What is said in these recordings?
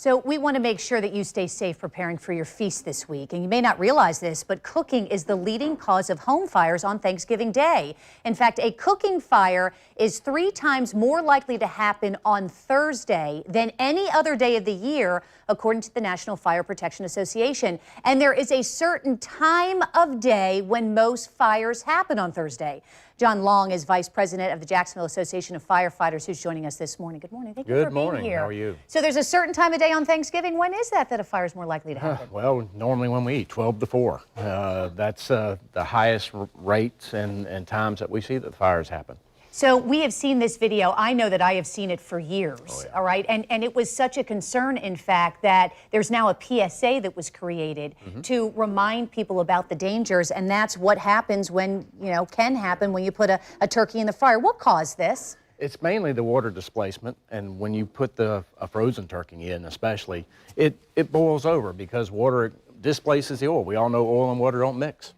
So we want to make sure that you stay safe preparing for your feast this week. And you may not realize this, but cooking is the leading cause of home fires on Thanksgiving Day. In fact, a cooking fire is 3 times more likely to happen on Thursday than any other day of the year, according to the National Fire Protection Association. And there is a certain time of day when most fires happen on Thursday. John Long is Vice President of the Jacksonville Association of Firefighters, who's joining us this morning. Good morning. Thank you for being here. How are you? So there's a certain time of day on Thanksgiving. When is that a fire is more likely to happen? Well, normally when we eat, 12 to 4. That's the highest rates and times that we see that the fires happen. So we have seen this video. I know that I have seen it for years, yeah. all right? And it was such a concern, in fact, that there's now a PSA that was created to remind people about the dangers, and that's what happens when, can happen when you put a turkey in the fryer. What caused this? It's mainly the water displacement, and when you put a frozen turkey in especially, it boils over because water displaces the oil. We all know oil and water don't mix.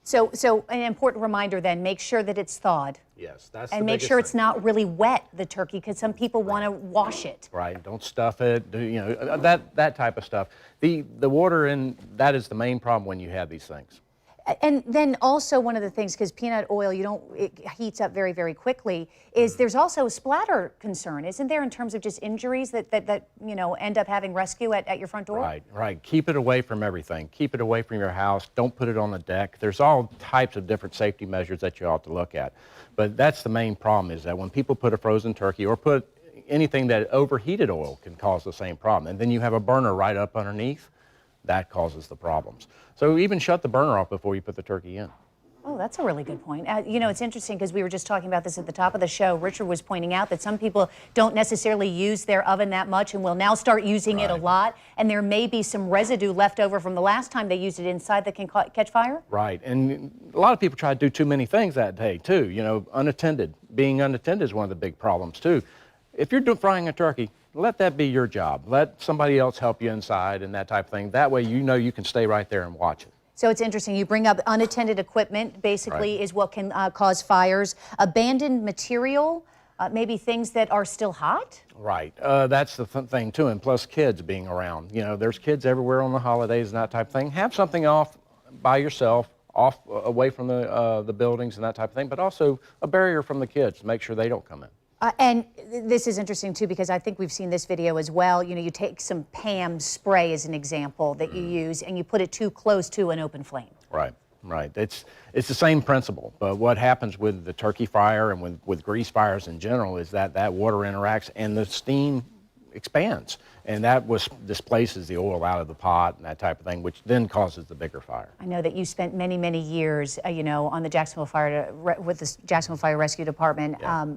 So an important reminder then, make sure that it's thawed. Yes, that's and make sure it's not really wet, the turkey, because some people want to wash it. Right, don't stuff it, that type of stuff. The water that is the main problem when you have these things. And then also one of the things, because peanut oil, it heats up very, very quickly, is there's also a splatter concern, isn't there, in terms of just injuries that end up having rescue at your front door? Right. Keep it away from everything. Keep it away from your house. Don't put it on the deck. There's all types of different safety measures that you ought to look at. But that's the main problem, is that when people put a frozen turkey or put anything that overheated oil can cause the same problem. And then you have a burner right up underneath. That causes the problems. So even shut the burner off before you put the turkey in. Oh, that's a really good point. It's interesting because we were just talking about this at the top of the show. Richard was pointing out that some people don't necessarily use their oven that much and will now start using it a lot. And there may be some residue left over from the last time they used it inside that can catch fire. Right. And a lot of people try to do too many things that day, too. Unattended. Being unattended is one of the big problems, too. If you're frying a turkey, let that be your job. Let somebody else help you inside and that type of thing. That way you can stay right there and watch it. So it's interesting. You bring up unattended equipment, basically, is what can cause fires. Abandoned material, maybe things that are still hot? Right. That's the thing, too. And plus kids being around. There's kids everywhere on the holidays and that type of thing. Have something off by yourself, away from the buildings and that type of thing, but also a barrier from the kids to make sure they don't come in. And this is interesting, too, because I think we've seen this video as well. You take some PAM spray as an example that you use, and you put it too close to an open flame. Right. It's the same principle. But what happens with the turkey fire and with grease fires in general is that water interacts and the steam expands. And that displaces the oil out of the pot and that type of thing, which then causes the bigger fire. I know that you spent many, many years, on the Jacksonville Fire, with the Jacksonville Fire Rescue Department. Yeah.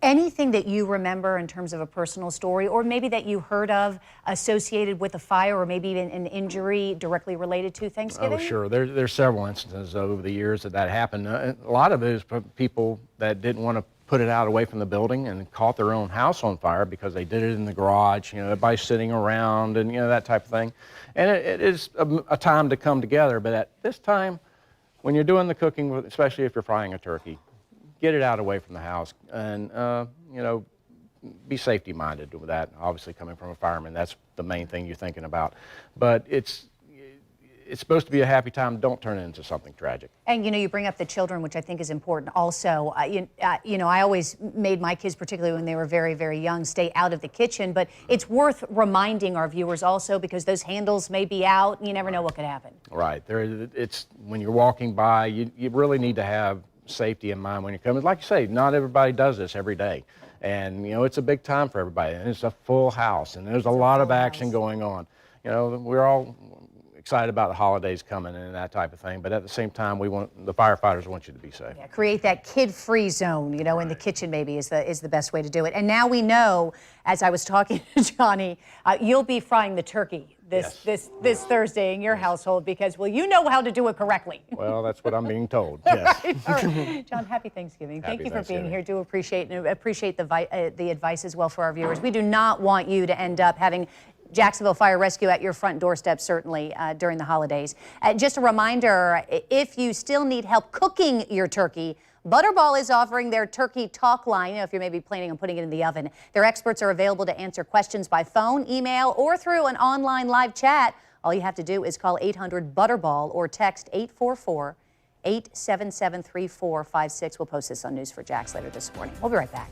Anything that you remember in terms of a personal story, or maybe that you heard of associated with a fire, or maybe even an injury directly related to Thanksgiving? Oh, sure. There's several instances over the years that happened. A lot of it is people that didn't want to put it out away from the building and caught their own house on fire because they did it in the garage, everybody sitting around and, that type of thing. And it is a time to come together, but at this time, when you're doing the cooking, especially if you're frying a turkey, get it out away from the house and, be safety minded with that. Obviously, coming from a fireman, that's the main thing you're thinking about. But it's supposed to be a happy time. Don't turn it into something tragic. And, you bring up the children, which I think is important also. I always made my kids, particularly when they were very, very young, stay out of the kitchen. But it's worth reminding our viewers also, because those handles may be out and you never know what could happen. Right. When you're walking by, you really need to have safety in mind when you're coming. Like you say, not everybody does this every day. And, it's a big time for everybody. And it's a full house. And there's a lot of action going on. We're all excited about the holidays coming and that type of thing. But at the same time, the firefighters want you to be safe. Yeah, create that kid-free zone, in the kitchen maybe is the best way to do it. And now we know, as I was talking to Johnny, you'll be frying the turkey this Thursday in your household because, you know how to do it correctly. Well, that's what I'm being told, yes. All right. John, happy Thanksgiving. Thank you for being here. Do appreciate the advice as well for our viewers. We do not want you to end up having Jacksonville Fire Rescue at your front doorstep, certainly, during the holidays. Just a reminder, if you still need help cooking your turkey, Butterball is offering their turkey talk line, if you're maybe planning on putting it in the oven. Their experts are available to answer questions by phone, email, or through an online live chat. All you have to do is call 800-BUTTERBALL or text 844-877-3456. We'll post this on News4JAX later this morning. We'll be right back.